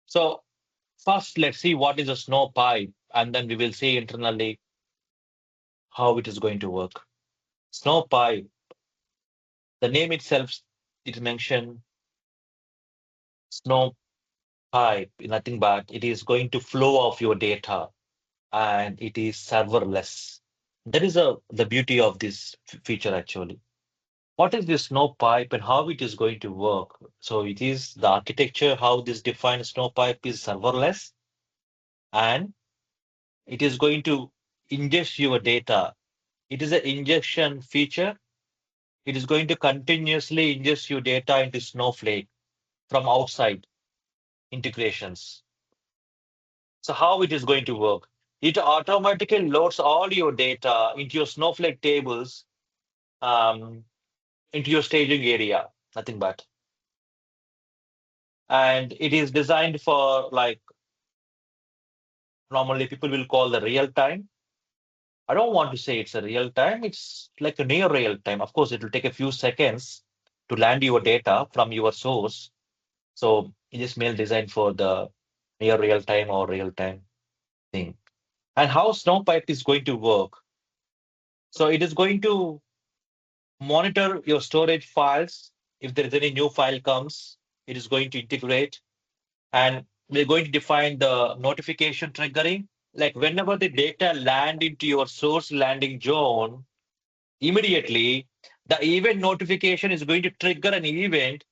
So first, let's see what is a Snowpipe, and then we will see internally how it is going to work. Snowpipe, the name itself, it mentioned Snowpipe, nothing but it is going to flow of your data and it is serverless. That is the beauty of this feature actually. What is this Snowpipe and how it is going to work? So it is the architecture, how this defined Snowpipe is serverless, and it is going to ingest your data. It is an ingestion feature. It is going to continuously ingest your data into Snowflake from outside integrations. So how it is going to work? It automatically loads all your data into your Snowflake tables, um, into your staging area, nothing but. And it is designed for like normally people will call the real time. I don't want to say it's a real time. It's like a near real time. Of course, it will take a few seconds to land your data from your source. So it is mainly designed for the near real time or real time thing. And how Snowpipe is going to work? So it is going to monitor your storage files. If there is any new file comes, it is going to integrate, and we're going to define the notification triggering. Like whenever the data land into your source landing zone, immediately the event notification is going to trigger an event,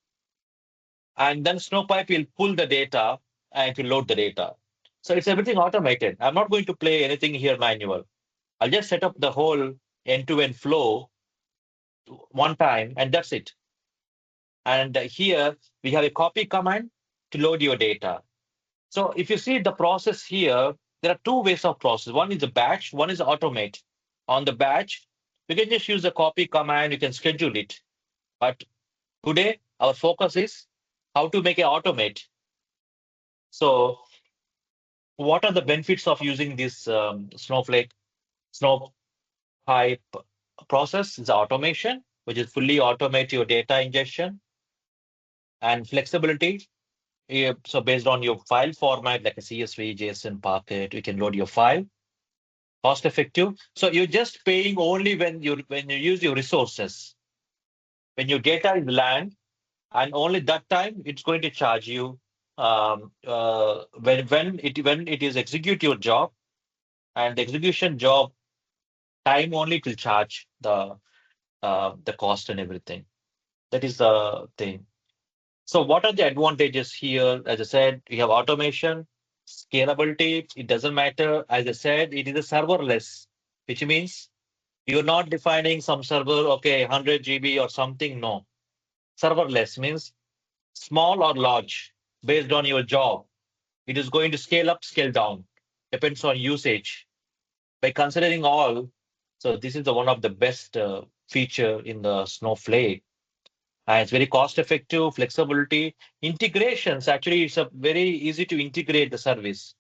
and then Snowpipe will pull the data and to load the data. So it's everything automated. I'm not going to play anything here manual. I'll just set up the whole end-to-end flow one time, and that's it. And here we have a copy command to load your data. So if you see the process here, there are two ways of process. One is a batch, one is automate. On the batch, you can just use the copy command, you can schedule it. But today, our focus is how to make it automate. So what are the benefits of using this Snowpipe process? Is automation, which is fully automate your data ingestion, and flexibility. So based on your file format, like a CSV, JSON, Parquet, you can load your file. Cost effective. So you're just paying only when you use your resources. When your data is land, and only that time it's going to charge you. When it is execute your job, and the execution job time only it will charge the cost and everything. That is the thing. So what are the advantages here? As I said, we have automation, scalability. It doesn't matter. As I said, it is a serverless, which means you're not defining some server, okay, 100 GB or something. No. Serverless means small or large based on your job. It is going to scale up, scale down, depends on usage. By considering all, so this is the one of the best feature in the Snowflake. And it's very cost effective, flexibility, integrations. Actually, it's a very easy to integrate the service.